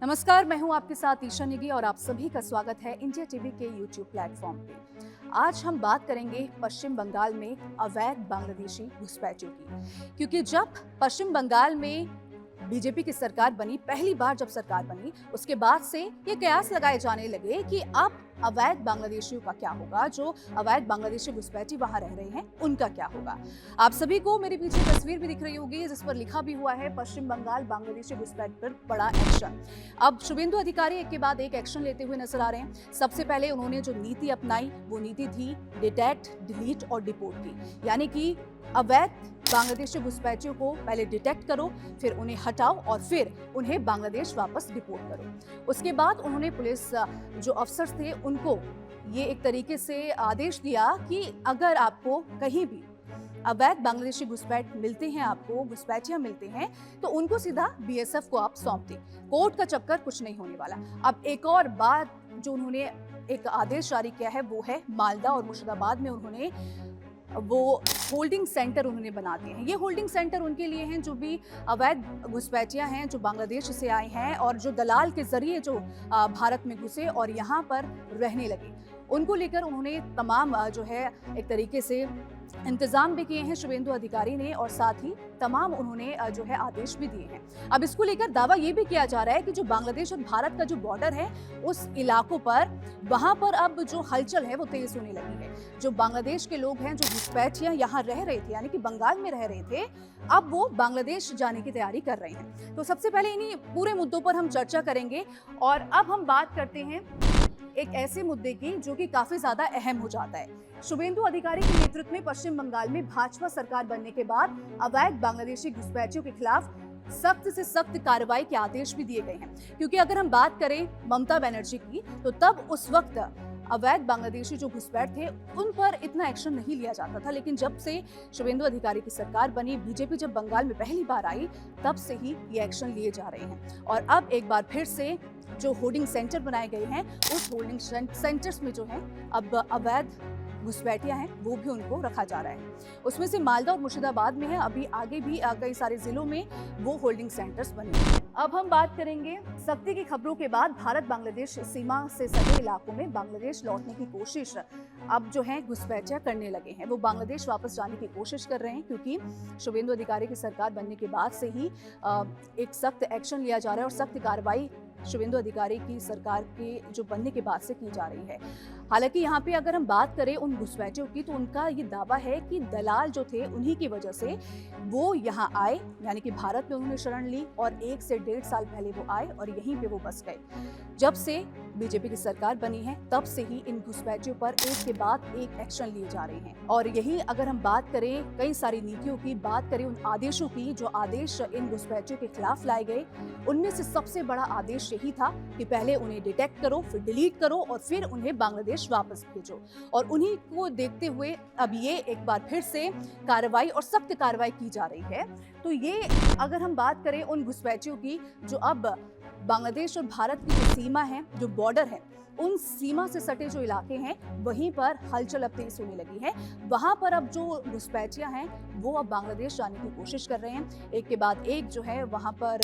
नमस्कार, मैं हूं आपके साथ ईशा नेगी और आप सभी का स्वागत है इंडिया टीवी के यूट्यूब प्लेटफॉर्म पे। आज हम बात करेंगे पश्चिम बंगाल में अवैध बांग्लादेशी घुसपैठियों की, क्योंकि जब पश्चिम बंगाल में बीजेपी की सरकार बनी, पहली बार जब सरकार बनी, उसके बाद से ये कयास लगाए जाने लगे कि अब अवैध बांग्लादेशियों का क्या होगा, जो अवैध बांग्लादेशी घुसपैठी वहां रह रहे हैं उनका क्या होगा। आप सभी को मेरे पीछे तस्वीर भी दिख रही होगी जिस पर लिखा भी हुआ है पश्चिम बंगाल बांग्लादेशी घुसपैठ पर बड़ा एक्शन। अब शुभेंदु अधिकारी एक के बाद एक एक्शन लेते हुए नजर आ रहे हैं। सबसे पहले उन्होंने जो नीति अपनाई वो नीति थी डिटेक्ट, डिलीट और डिपोर्ट की, यानी कि अवैध बांग्लादेशी घुसपैठियों को पहले डिटेक्ट करो, फिर उन्हें हटाओ और फिर उन्हें बांग्लादेश वापस डिपोर्ट करो। उसके बाद उन्होंने पुलिस जो अफसर थे उनको ये एक तरीके से आदेश दिया कि अगर आपको कहीं भी अवैध बांग्लादेशी घुसपैठ मिलते हैं, आपको घुसपैठियां मिलते हैं, तो उनको सीधा बीएसएफ को आप सौंप दें। कोर्ट का चक्कर कुछ नहीं होने वाला। अब एक और बात जो उन्होंने एक आदेश जारी किया है वो है मालदा और मुर्शिदाबाद में उन्होंने वो होल्डिंग सेंटर उन्होंने बना दिए हैं। ये होल्डिंग सेंटर उनके लिए हैं जो भी अवैध घुसपैठियां हैं, जो बांग्लादेश से आए हैं और जो दलाल के जरिए जो भारत में घुसे और यहाँ पर रहने लगे, उनको लेकर उन्होंने तमाम जो है एक तरीके से इंतजाम भी किए हैं शुभेंदु अधिकारी ने, और साथ ही तमाम उन्होंने जो है आदेश भी दिए हैं। अब इसको लेकर दावा ये भी किया जा रहा है कि जो बांग्लादेश और भारत का जो बॉर्डर है उस इलाकों पर, वहां पर अब जो हलचल है वो तेज होने लगी है। जो बांग्लादेश के लोग हैं, जो घुसपैठियां यहाँ रह रहे थे, यानी कि बंगाल में रह रहे थे, अब वो बांग्लादेश जाने की तैयारी कर रहे हैं। तो सबसे पहले इन्हीं पूरे मुद्दों पर हम चर्चा करेंगे और अब हम बात करते हैं एक ऐसे मुद्दे की जो कि काफी ज्यादा अहम हो जाता है। शुभेंदु अधिकारी के नेतृत्व में पश्चिम बंगाल में भाजपा सरकार बनने के बाद अवैध बांग्लादेशी घुसपैठियों के खिलाफ सख्त से सख्त कार्रवाई के आदेश भी दिए गए हैं। क्योंकि अगर हम बात करें ममता बनर्जी की, तो तब उस वक्त अवैध बांग्लादेशी जो घुसपैठ थे उन पर इतना एक्शन नहीं लिया जाता था, लेकिन जब से शुभेंदु अधिकारी की सरकार बनी, बीजेपी जब बंगाल में पहली बार आई, तब से ही ये एक्शन लिए जा रहे हैं। और अब एक बार फिर से जो होल्डिंग सेंटर बनाए गए हैं, उस होल्डिंग सेंटर्स में जो है अब अवैध घुसपैठियां हैं वो भी उनको रखा जा रहा है। उसमें से मालदा और मुर्शिदाबाद में है, अभी आगे भी कई सारे जिलों में वो होल्डिंग सेंटर्स बने हैं। अब हम बात करेंगे सख्ती की खबरों के बाद भारत बांग्लादेश सीमा से सटे इलाकों में बांग्लादेश लौटने की कोशिश अब जो है घुसपैठियां करने लगे हैं। वो बांग्लादेश वापस जाने की कोशिश कर रहे हैं, क्योंकि शुभेंदु अधिकारी की सरकार बनने के बाद से ही एक सख्त एक्शन लिया जा रहा है और सख्त कार्रवाई शुभेंदु अधिकारी की सरकार के जो बनने के बाद से की जा रही है। हालांकि यहाँ पे अगर हम बात करें उन घुसपैठियों की, तो उनका ये दावा है कि दलाल जो थे उन्हीं की वजह से वो यहाँ आए, यानी कि भारत में उन्होंने शरण ली और 1 से 1.5 साल पहले वो आए और यहीं पे वो बस गए। जब से बीजेपी की सरकार बनी है तब से ही इन घुसपैठियों पर एक के बाद एक एक्शन लिए जा रहे हैं। और यही अगर हम बात करें कई सारी नीतियों की, बात करें उन आदेशों की जो आदेश इन घुसपैठियों के खिलाफ लाए गए, उनमें से सबसे बड़ा आदेश यही था कि पहले उन्हें डिटेक्ट करो, फिर डिलीट करो और फिर उन्हें बांग्लादेश वापस भेजो। और उन्हीं को देखते हुए अब ये एक बार फिर से कार्रवाई और सख्त कार्रवाई की जा रही है। तो ये अगर हम बात करें उन घुसपैठियों की जो अब बांग्लादेश और भारत की जो सीमा है, जो बॉर्डर है, उन सीमा से सटे जो इलाके हैं वहीं पर हलचल अब तेज होने लगी है। वहां पर अब जो घुसपैठियां हैं वो अब बांग्लादेश जाने की कोशिश कर रहे हैं। एक के बाद एक जो है वहां पर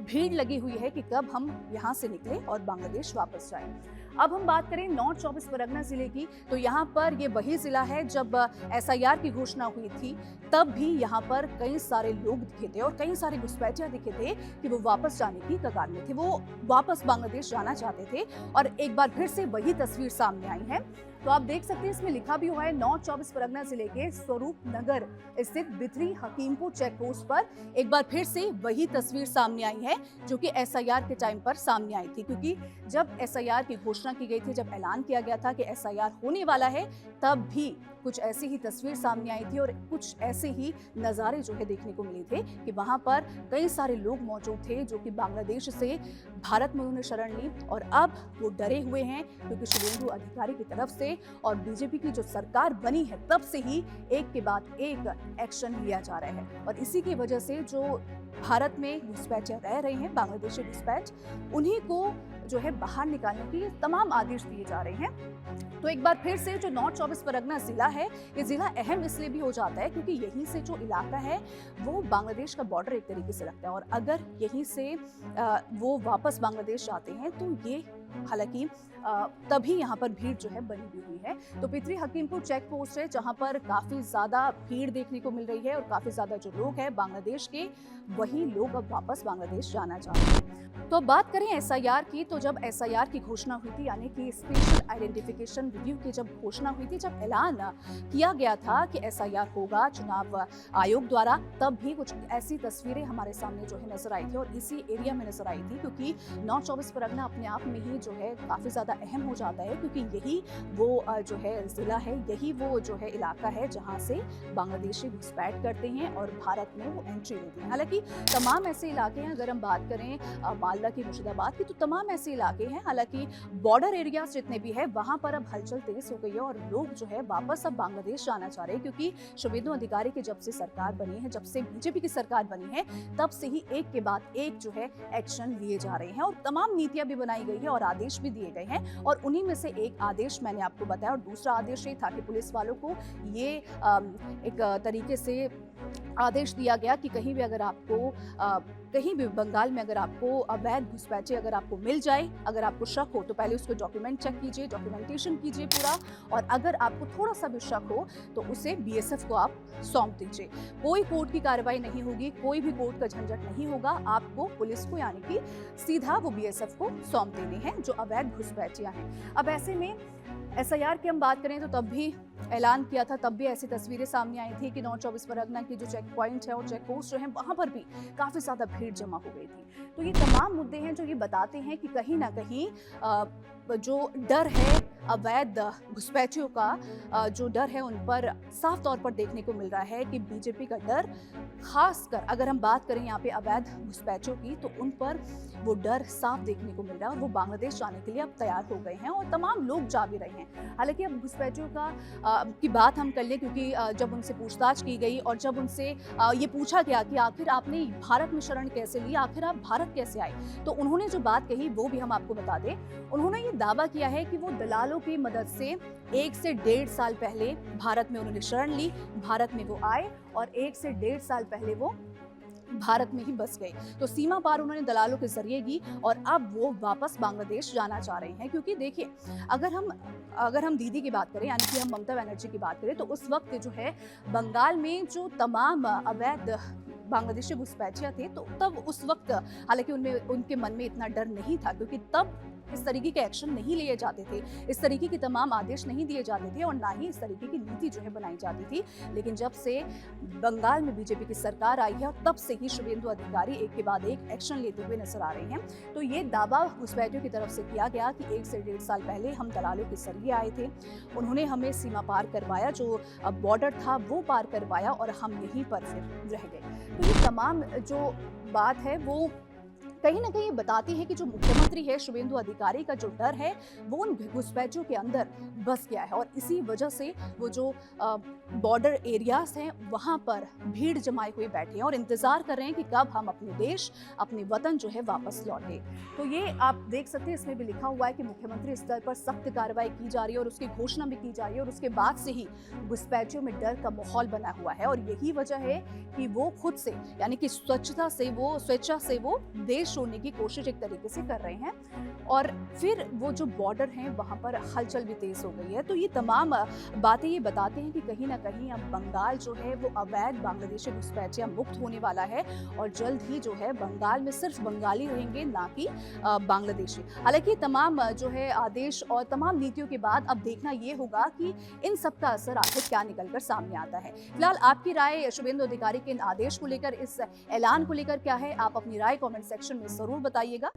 भीड़ लगी हुई है कि कब हम यहां से निकले और बांग्लादेश वापस जाएं। अब हम बात करें नॉर्थ 24 परगना जिले की, तो यहाँ पर ये वही जिला है जब एसआईआर की घोषणा हुई थी, तब भी यहाँ पर कई सारे लोग दिखे थे और कई सारे घुसपैठियां दिखे थे कि वो वापस जाने की कगार में थे, वो वापस बांग्लादेश जाना चाहते थे। और एक बार फिर से वही तस्वीर सामने आई है। तो आप देख सकते हैं इसमें लिखा भी हुआ है नॉर्थ 24 परगना जिले के स्वरूप नगर स्थित बिथरी हकीमपुर चेक पोस्ट पर एक बार फिर से वही तस्वीर सामने आई है जो कि एसआईआर के टाइम पर सामने आई थी। क्योंकि जब एसआईआर की घोषणा की गई थी, जब ऐलान किया गया था कि एसआईआर होने वाला है, तब भी कुछ ऐसी ही तस्वीर सामने आई थी और कुछ ऐसे ही नज़ारे जो है देखने को मिले थे कि वहां पर कई सारे लोग मौजूद थे जो कि बांग्लादेश से भारत में उन्होंने शरण ली और अब वो डरे हुए हैं, क्योंकि शुभेंदु अधिकारी की तरफ से और बीजेपी की जो सरकार बनी है तब से ही एक के बाद एक एक्शन लिया जा रहा है। और इसी की वजह से जो भारत में घुसपैठिए रह रहे हैं, बांग्लादेशी घुसपैठ, उन्हीं को जो है बाहर निकालने के तमाम आदेश दिए जा रहे हैं। तो एक बार फिर से जो नॉर्थ 24 परगना जिला है, ये जिला अहम इसलिए भी हो जाता है क्योंकि यहीं से जो इलाका है वो बांग्लादेश का बॉर्डर एक तरीके से लगता है, और अगर यहीं से वो वापस बांग्लादेश जाते हैं तो ये हालांकि तभी यहाँ पर भीड़ जो है बनी भी हुई है। तो पितरी हकीमपुर चेक पोस्ट है जहाँ पर काफी ज्यादा भीड़ देखने को मिल रही है, और काफी ज्यादा जो लोग हैं बांग्लादेश के, वही लोग अब वापस बांग्लादेश जाना चाहते हैं। तो अब बात करें एसआईआर की, तो जब एसआईआर की घोषणा हुई थी, यानी कि स्पेशल आइडेंटिफिकेशन रिव्यू की जब घोषणा हुई थी, जब ऐलान किया गया था कि एसआईआर होगा चुनाव आयोग द्वारा, तब भी कुछ ऐसी तस्वीरें हमारे सामने जो है नजर आई थी, और इसी एरिया में नजर आई थी, क्योंकि नॉर्थ 24 परगना अपने आप में ही जो है काफी ज्यादा अहम हो जाता है, क्योंकि यही वो जो है जिला है, यही वो जो है इलाका है जहाँ से बांग्लादेशी घुसपैठ करते हैं और भारत में वो एंट्री लेते हैं। हालांकि तमाम ऐसे इलाके हैं, अगर हम बात करें मालदा की, मुर्शिदाबाद की, तो तमाम ऐसे इलाके हैं, हालांकि बॉर्डर एरियाज जितने भी है वहां पर अब हलचल तेज हो गई है, और लोग जो है वापस अब बांग्लादेश जाना चाह रहे हैं, क्योंकि शुभेंदु अधिकारी की जब से सरकार बनी है, जब से बीजेपी की सरकार बनी है, तब से ही एक के बाद एक जो है एक्शन लिए जा रहे हैं, और तमाम नीतियां भी बनाई गई है और आदेश भी दिए गए हैं। और उन्हीं में से एक आदेश मैंने आपको बताया, और दूसरा आदेश ये था कि पुलिस वालों को ये एक तरीके से आदेश दिया गया कि कहीं भी अगर आपको कहीं भी बंगाल में अगर आपको अवैध घुसपैठिए अगर आपको मिल जाए, अगर आपको शक हो, तो पहले उसको डॉक्यूमेंट चेक कीजिए, डॉक्यूमेंटेशन कीजिए पूरा, और अगर आपको थोड़ा सा भी शक हो तो उसे बीएसएफ को आप सौंप दीजिए। कोई कोर्ट की कार्रवाई नहीं होगी, कोई भी कोर्ट का झंझट नहीं होगा, आपको पुलिस को यानी कि सीधा वो बीएसएफ को सौंप देने हैं जो अवैध घुसपैठियां हैं। अब ऐसे में एसआईआर की हम बात करें तो तब भी ऐलान किया था, तब भी ऐसी तस्वीरें सामने आई थी कि नॉर्थ 24 परगना की जो चेक पॉइंट है और चेक पोस्ट जो है वहां पर भी काफी ज्यादा भीड़ जमा हो गई थी। तो ये तमाम मुद्दे हैं जो ये बताते हैं कि कहीं ना कहीं जो डर है अवैध घुसपैठियों का, जो डर है उन पर साफ तौर पर देखने को मिल रहा है कि बीजेपी का डर, खासकर अगर हम बात करें यहाँ पे अवैध घुसपैठियों की, तो उन पर वो डर साफ देखने को मिल रहा है, और वो बांग्लादेश जाने के लिए अब तैयार हो गए हैं, और तमाम लोग जा भी रहे हैं। हालांकि अब घुसपैठियों की बात हम कर ले, क्योंकि जब उनसे पूछताछ की गई और जब उनसे ये पूछा गया कि आखिर आपने भारत में शरण कैसे ली, आखिर आप भारत कैसे आए, तो उन्होंने जो बात कही वो भी हम आपको बता दें। उन्होंने ये दावा किया है कि वो दलालों की मदद से 1 से 1.5 साल पहले भारत में उन्होंने शरण ली, भारत में वो आए और 1 से 1.5 साल पहले वो भारत में ही बस गए। तो सीमा पार उन्होंने दलालों के जरिए की, और अब वो वापस बांग्लादेश जाना चाह रहे हैं, क्योंकि देखिए अगर हम दीदी की बात करें, यानी कि हम ममता बनर्जी की बात करें, तो उस वक्त जो है बंगाल में जो तमाम अवैध बांग्लादेशी घुसपैठिया थे, तो तब उस वक्त हालांकि उनके मन में इतना डर नहीं था, क्योंकि तब इस तरीके के एक्शन नहीं लिए जाते थे, इस तरीके के तमाम आदेश नहीं दिए जाते थे, और ना ही इस तरीके की नीति जो है बनाई जाती थी। लेकिन जब से बंगाल में बीजेपी की सरकार आई है, तब से ही शुभेंदु अधिकारी एक के बाद एक एक्शन लेते हुए नजर आ रहे हैं। तो ये दावा घुसपैठियों की तरफ से किया गया कि 1 से 1.5 साल पहले हम दलालों के जरिए आए थे, उन्होंने हमें सीमा पार करवाया, जो बॉर्डर था वो पार करवाया, और हम यहीं पर फिर रह गए। तो ये तमाम जो बात है वो कहीं ना कहीं बताती है कि जो मुख्यमंत्री है शुभेंदु अधिकारी का जो डर है वो उन घुसपैठियों के अंदर बस गया है, और इसी वजह से वो जो बॉर्डर एरियाज हैं वहां पर भीड़ जमाए हुए बैठे हैं और इंतजार कर रहे हैं कि कब हम अपने देश, अपने वतन जो है वापस लौटे। तो ये आप देख सकते हैं, इसमें भी लिखा हुआ है कि मुख्यमंत्री स्तर पर सख्त कार्रवाई की जा रही है और उसकी घोषणा भी की जा रही है, और उसके बाद से ही घुसपैठियों में डर का माहौल बना हुआ है, और यही वजह है कि वो खुद से यानी कि स्वेच्छा से वो देश छोड़ने की कोशिश एक तरीके से कर रहे हैं, और फिर वो जो बॉर्डर हैं वहां पर हलचल भी तेज हो गई है। तो ये तमाम बातें ये बताते हैं कि कहीं ना कहीं अब बंगाल जो है वो अवैध बांग्लादेशी घुसपैठिया मुक्त होने वाला है, और जल्द ही जो है बंगाल में सिर्फ बंगाली रहेंगे, ना कि बांग्लादेशी। हालांकि तमाम जो है आदेश और तमाम नीतियों के बाद अब देखना ये होगा कि इन सब का असर आखिर क्या निकलकर सामने आता है। फिलहाल आपकी राय शुभेंदु अधिकारी के इन आदेश को लेकर, इस ऐलान को लेकर क्या है, आप अपनी राय कमेंट सेक्शन में जरूर बताइएगा।